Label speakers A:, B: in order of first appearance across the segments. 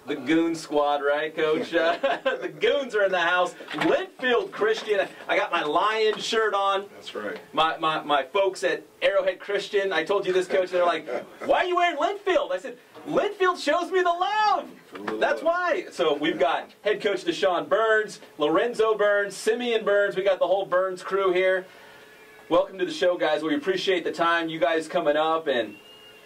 A: the Goon Squad, right, Coach? The Goons are in the house. Linfield Christian. I got my Lion shirt on.
B: That's right.
A: My folks at Arrowhead Christian, I told you this, Coach, they're like, why are you wearing Linfield? I said, Linfield shows me the love. That's why. So we've got head coach DeChon Burns, Lorenzo Burns, Simeon Burns. We got the whole Burns crew here. Welcome to the show, guys. We appreciate the time. You guys coming up. And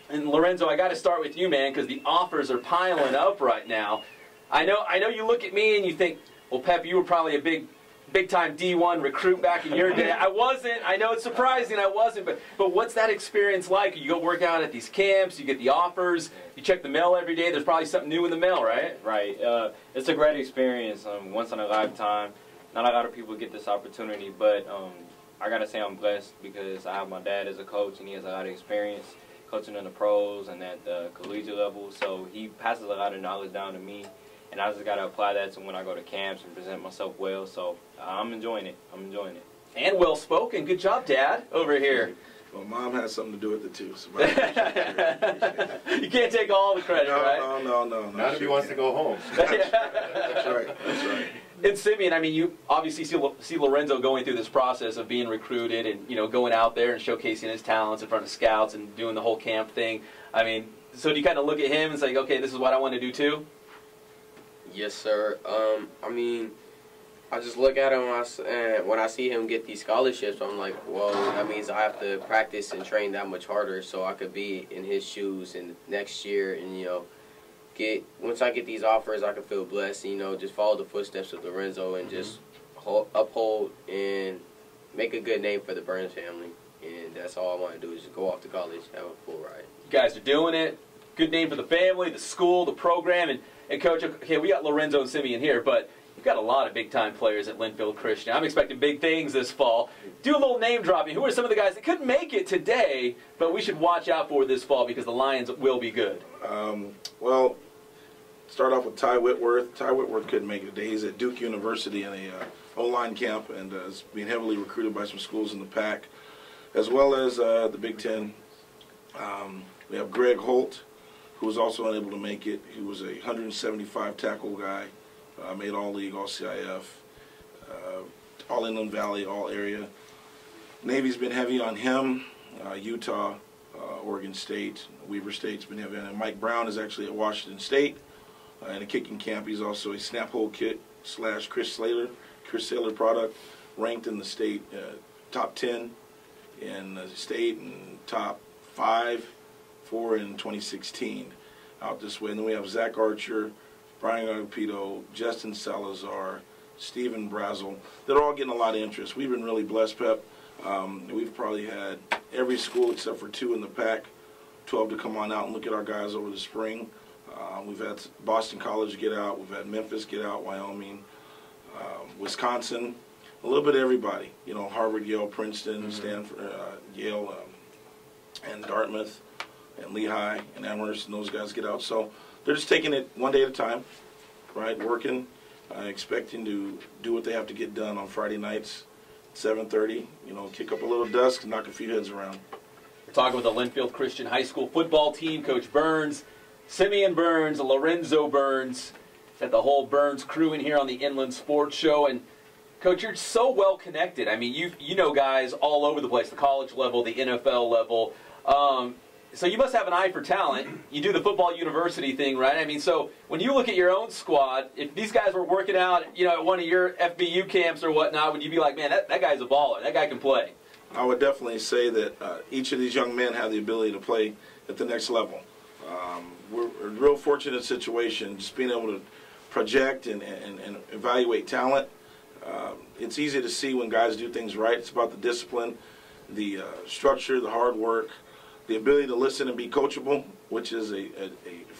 A: Lorenzo, I got to start with you, man, because the offers are piling up right now. I know you look at me and you think, well, Pep, you were probably a big-time D1 recruit back in your day. I wasn't. I know it's surprising I wasn't, but what's that experience like? You go work out at these camps, you get the offers, you check the mail every day. There's probably something new in the mail, right?
C: Right. It's a great experience, once in a lifetime. Not a lot of people get this opportunity, but I got to say I'm blessed because I have my dad as a coach, and he has a lot of experience coaching in the pros and at the collegiate level, so he passes a lot of knowledge down to me, and I just got to apply that to when I go to camps and present myself well, so I'm enjoying it. I'm enjoying it.
A: And well-spoken. Good job, Dad, over here.
B: Well, Mom has something to do with it, too. So
A: you can't take all the credit, right?
B: No.
D: Not if he wants to go home.
B: That's right. That's right.
A: And Simeon, I mean, you obviously see Lorenzo going through this process of being recruited and, you know, going out there and showcasing his talents in front of scouts and doing the whole camp thing. I mean, so do you kind of look at him and say, okay, this is what I want to do too?
E: Yes, sir. I mean, I just look at him and when I see him get these scholarships, I'm like, well, that means I have to practice and train that much harder so I could be in his shoes in next year and, you know, once I get these offers, I can feel blessed, you know, just follow the footsteps of Lorenzo and just uphold and make a good name for the Burns family. And that's all I want to do is just go off to college, have a full ride.
A: You guys are doing it. Good name for the family, the school, the program. And Coach, okay, we got Lorenzo and Simeon here, but you've got a lot of big-time players at Linfield Christian. I'm expecting big things this fall. Do a little name dropping. Who are some of the guys that couldn't make it today, but we should watch out for this fall because the Lions will be good?
B: Well, start off with Ty Whitworth. Ty Whitworth couldn't make it today. He's at Duke University in a O-line camp and is being heavily recruited by some schools in the PAC, as well as the Big Ten. We have Greg Holt, who was also unable to make it. He was a 175 tackle guy, made All-League, All-CIF, All-Inland Valley, All-Area. Navy's been heavy on him. Utah, Oregon State, Weber State's been heavy on him. Mike Brown is actually at Washington State in a kicking camp. He's also a snap hole kit / Chris Saylor product, ranked in the state top 10 in the state and top 5 in 2016 out this way. And then we have Zach Archer, Brian Agapito, Justin Salazar, Stephen Brazel. They're all getting a lot of interest. We've been really blessed, Pep. We've probably had every school except for 2 in the PAC, 12 to come on out and look at our guys over the spring. We've had Boston College get out. We've had Memphis get out, Wyoming, Wisconsin, a little bit of everybody. You know, Harvard, Yale, Princeton, Stanford, Yale, and Dartmouth, and Lehigh, and Amherst, and those guys get out. So they're just taking it one day at a time, right, working, expecting to do what they have to get done on Friday nights, 7:30, you know, kick up a little dust, knock a few heads around.
A: We're talking with the Linfield Christian High School football team, Coach Burns, Simeon Burns, Lorenzo Burns, got the whole Burns crew in here on the Inland Sports Show. And Coach, you're so well connected. I mean, you know guys all over the place, the college level, the NFL level. So you must have an eye for talent. You do the football university thing, right? I mean, so when you look at your own squad, if these guys were working out, you know, at one of your FBU camps or whatnot, would you be like, man, that guy's a baller. That guy can play?
B: I would definitely say that each of these young men have the ability to play at the next level. We're a real fortunate situation, just being able to project and evaluate talent. It's easy to see when guys do things right. It's about the discipline, the structure, the hard work, the ability to listen and be coachable, which is a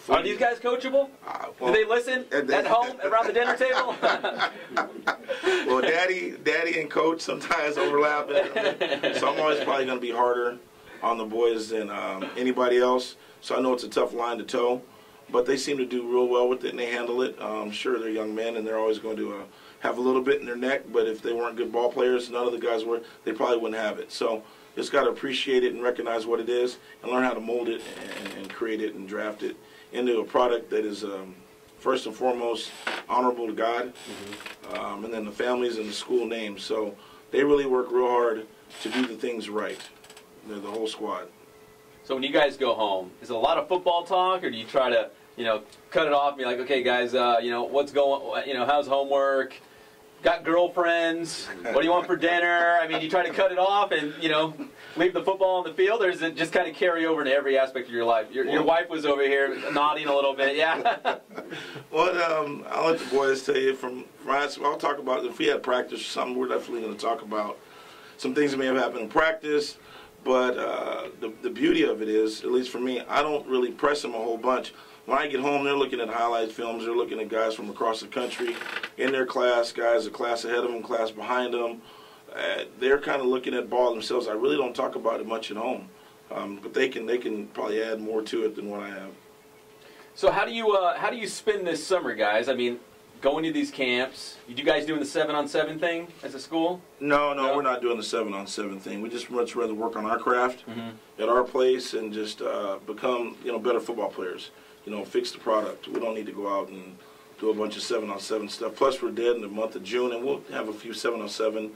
A: Are these guys coachable? Well, do they listen at home around the dinner table?
B: Well, daddy and coach sometimes overlap, so I'm always probably going to be harder on the boys than anybody else. So I know it's a tough line to toe, but they seem to do real well with it and they handle it. Sure, they're young men and they're always going to have a little bit in their neck, but if they weren't good ball players, none of the guys were, they probably wouldn't have it. So just got to appreciate it and recognize what it is and learn how to mold it and create it and draft it into a product that is first and foremost honorable to God, and then the families and the school names. So they really work real hard to do the things right. They're the whole squad.
A: So when you guys go home, is it a lot of football talk, or do you try to, cut it off and be like, okay, guys, what's going, how's homework? Got girlfriends? What do you want for dinner? I mean, you try to cut it off and, leave the football on the field, or does it just kind of carry over into every aspect of your life? Your wife was over here nodding a little bit, yeah?
B: Well, I'll let the boys tell you from I'll talk about if we had practice or something, we're definitely going to talk about some things that may have happened in practice. But the beauty of it is, at least for me, I don't really press them a whole bunch. When I get home, they're looking at highlight films. They're looking at guys from across the country in their class, guys a class ahead of them, class behind them. They're kind of looking at ball themselves. I really don't talk about it much at home, but they can probably add more to it than what I have.
A: So how do you spend this summer, guys? I mean, going to these camps. You guys doing the 7-on-7 thing as a school?
B: No, we're not doing the 7-on-7 thing. We just much rather work on our craft at our place and just become better football players. Fix the product. We don't need to go out and do a bunch of 7-on-7 stuff. Plus, we're dead in the month of June, and we'll have a few 7-on-7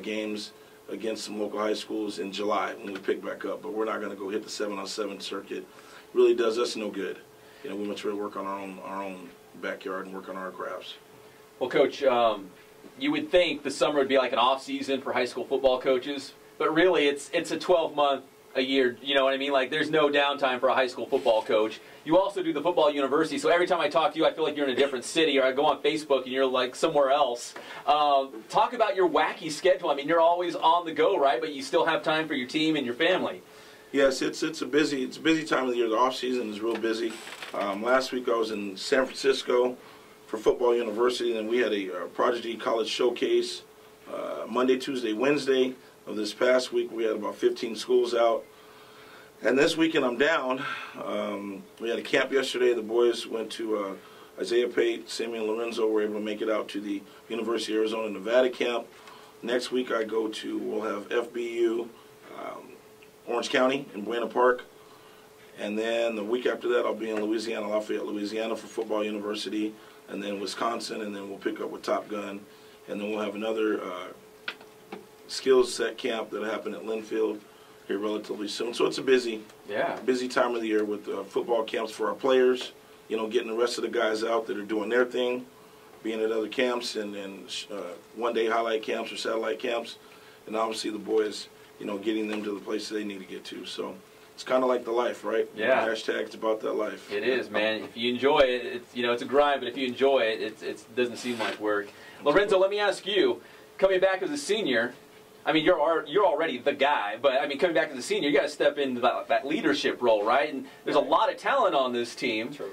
B: games against some local high schools in July when we pick back up. But we're not going to go hit the 7-on-7 circuit. It really does us no good. We much rather work on our own backyard and work on our crafts. Well,
A: Coach, you would think the summer would be like an off season for high school football coaches, but really it's a 12-month a year. You know what I mean? Like there's no downtime for a high school football coach. You also do the football university, so every time I talk to you, I feel like you're in a different city, or I go on Facebook and you're like somewhere else. Talk about your wacky schedule. I mean, you're always on the go, right? But you still have time for your team and your family.
B: Yes, it's a busy time of the year. The off season is real busy. Last week I was in San Francisco for Football University, and we had a Prodigy College Showcase Monday, Tuesday, Wednesday of this past week. We had about 15 schools out. And this weekend I'm down. We had a camp yesterday. The boys went to Isaiah Pate, Simeon and Lorenzo were able to make it out to the University of Arizona, Nevada camp. Next week we'll have FBU, Orange County in Buena Park. And then the week after that, I'll be in Louisiana, Lafayette, Louisiana for Football University, and then Wisconsin, and then we'll pick up with Top Gun. And then we'll have another skills set camp that'll happen at Linfield here relatively soon. So it's a busy time of the year with football camps for our players, getting the rest of the guys out that are doing their thing, being at other camps, and then one-day highlight camps or satellite camps, and obviously the boys, getting them to the places they need to get to. So it's kind of like the life, right?
A: Yeah.
B: Hashtag it's about that life.
A: It is, man. If you enjoy it, it's a grind, but if you enjoy it, it doesn't seem like work. Lorenzo, let me ask you, coming back as a senior, I mean, you're already the guy, but I mean, coming back as a senior, you got to step into that leadership role, right? And there's a lot of talent on this team.
C: True.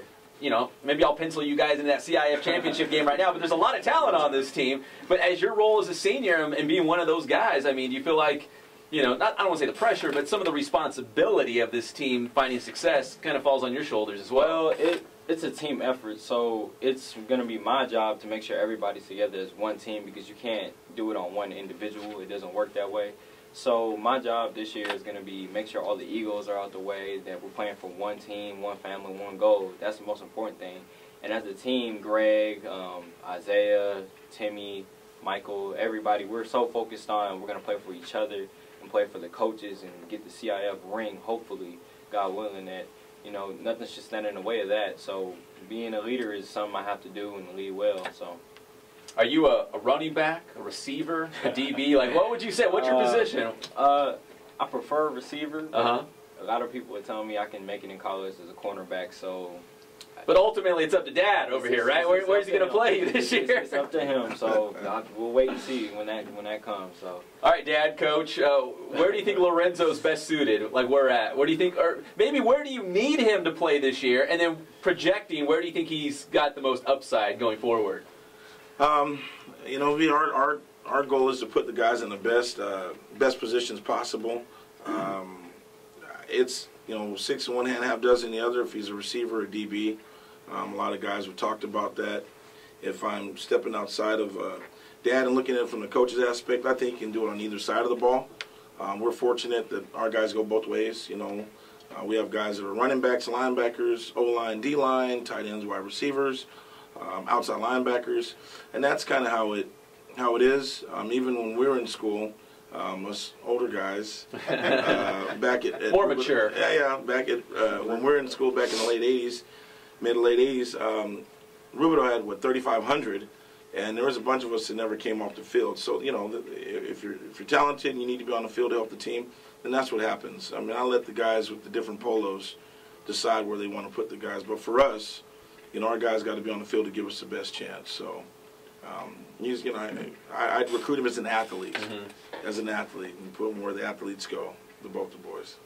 A: Maybe I'll pencil you guys in that CIF championship game right now, but there's a lot of talent on this team. But as your role as a senior and being one of those guys, I mean, do you feel like, I don't want to say the pressure, but some of the responsibility of this team finding success kind of falls on your shoulders as well?
C: Well, it's a team effort, so it's going to be my job to make sure everybody's together as one team, because you can't do it on one individual. It doesn't work that way. So my job this year is going to be make sure all the egos are out the way, that we're playing for one team, one family, one goal. That's the most important thing. And as a team, Greg, Isaiah, Timmy, Michael, everybody, we're so focused on we're going to play for each other and play for the coaches and get the CIF ring, hopefully, God willing, that nothing should stand in the way of that. So being a leader is something I have to do and lead well. So,
A: are you a running back, a receiver, a DB? Like, what would you say? What's your position?
C: I prefer receiver.
A: Uh-huh.
C: A lot of people are telling me I can make it in college as a cornerback. So,
A: but ultimately, it's up to Dad over here, right? Where's he going to play you this year?
C: It's up to him. So we'll wait and see when that comes. So.
A: All right, Dad, Coach. Where do you think Lorenzo's best suited? Like, where at? Where do you think, or maybe where do you need him to play this year? And then projecting, where do you think he's got the most upside going forward?
B: Our goal is to put the guys in the best positions possible. It's 6 in one hand, half dozen in the other. If he's a receiver or DB, a lot of guys have talked about that. If I'm stepping outside of Dad and looking at it from the coach's aspect, I think he can do it on either side of the ball. We're fortunate that our guys go both ways. We have guys that are running backs, linebackers, O-line, D-line, tight ends, wide receivers, outside linebackers, and that's kind of how it is. Even when we were in school, us older guys, back at
A: more mature.
B: Back at when we were in school back in the late '80s, mid to late '80s, Rubidoux had 3,500. And there was a bunch of us that never came off the field. So, you know, if you're talented and you need to be on the field to help the team, then that's what happens. I mean, I let the guys with the different polos decide where they want to put the guys. But for us, you know, our guys got to be on the field to give us the best chance. So, you know, I'd recruit him as an athlete, and put him where the athletes go, both the boys.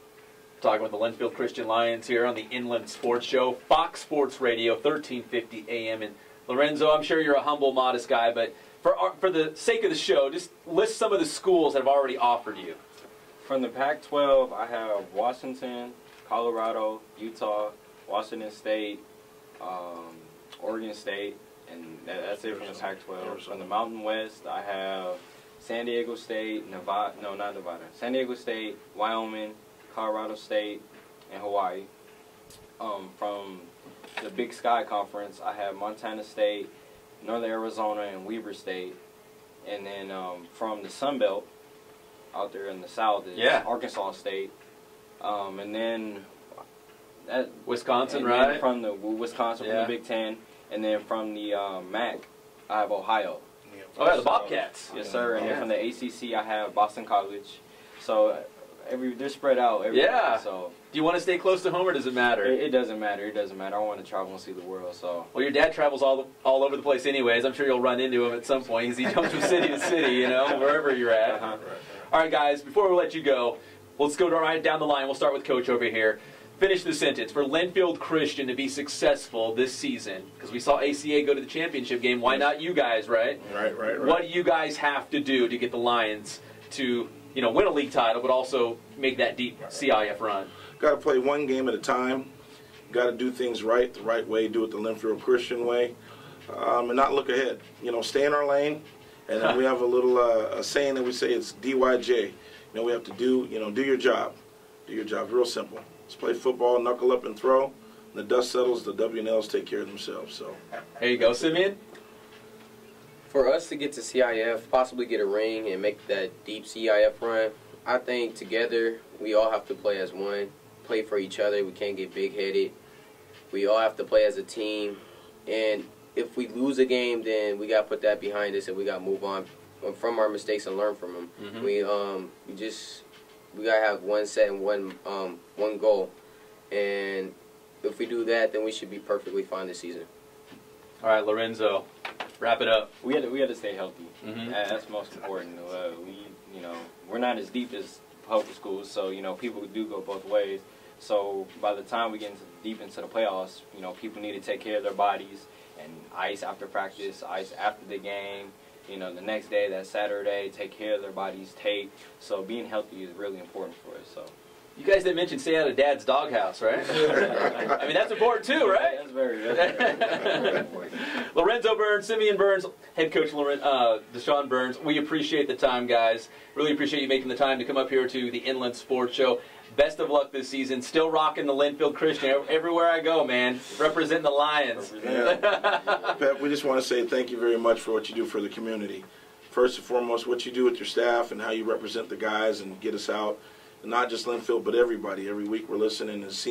A: Talking with the Linfield Christian Lions here on the Inland Sports Show, Fox Sports Radio, 1350 AM. And Lorenzo, I'm sure you're a humble, modest guy, but for the sake of the show, just list some of the schools that have already offered you.
C: From the Pac-12, I have Washington, Colorado, Utah, Washington State, Oregon State, and that's it from the Pac-12. From the Mountain West, I have San Diego State, San Diego State, Wyoming, Colorado State, and Hawaii. From the Big Sky Conference, I have Montana State, Northern Arizona, and Weber State. And then from the Sun Belt, out there in the South, is Arkansas State. And then
A: Wisconsin,
C: and
A: right?
C: Then from the Wisconsin, from the Big Ten. And then from the MAC, I have Ohio.
A: Oh, yeah, the Bobcats.
C: Yes, sir. And then from the ACC, I have Boston College. So they're spread out everywhere.
A: Yeah.
C: So
A: do you want to stay close to home, or does it matter?
C: It doesn't matter. It doesn't matter. I want to travel and see the world. So.
A: Well, your dad travels all over the place anyways. I'm sure you'll run into him at some point because he jumps from city to city, you know, wherever you're at. All right, guys, before we let you go, let's go right down the line. We'll start with Coach over here. Finish the sentence. For Linfield Christian to be successful this season, because we saw ACA go to the championship game, why not you guys, right?
B: Right.
A: What do you guys have to do to get the Lions to, you know, win a league title, but also make that deep CIF run?
B: Got to play one game at a time. Got to do things right, the right way, do it the Linfield Christian way, and not look ahead. You know, stay in our lane. And then we have a little a saying that we say, it's DYJ. You know, we have to do your job. Do your job. Real simple. Let's play football, knuckle up and throw. When the dust settles, the W&Ls take care of themselves. So
A: there you go, Simeon.
E: For us to get to CIF, possibly get a ring and make that deep CIF run, I think together we all have to play as one, play for each other. We can't get big-headed. We all have to play as a team. And if we lose a game, then we got to put that behind us and we got to move on from our mistakes and learn from them. We got to have one set and one goal. And if we do that, then we should be perfectly fine this season.
A: All right, Lorenzo, wrap it up.
C: We had to stay healthy. That's most important. We're not as deep as public schools, so people do go both ways. So by the time we get deep into the playoffs, people need to take care of their bodies and ice after practice, ice after the game. The next day, that Saturday, take care of their bodies, tape. So being healthy is really important for us. So.
A: You guys didn't mention stay out of Dad's doghouse, right? I mean, that's important too, right?
C: That's very important.
A: Lorenzo Burns, Simeon Burns, head coach DeChon Burns, we appreciate the time, guys. Really appreciate you making the time to come up here to the Inland Sports Show. Best of luck this season. Still rocking the Linfield Christian everywhere I go, man. Representing the Lions.
B: Pep, we just want to say thank you very much for what you do for the community. First and foremost, what you do with your staff and how you represent the guys and get us out. Not just Linfield, but everybody. Every week we're listening and seeing.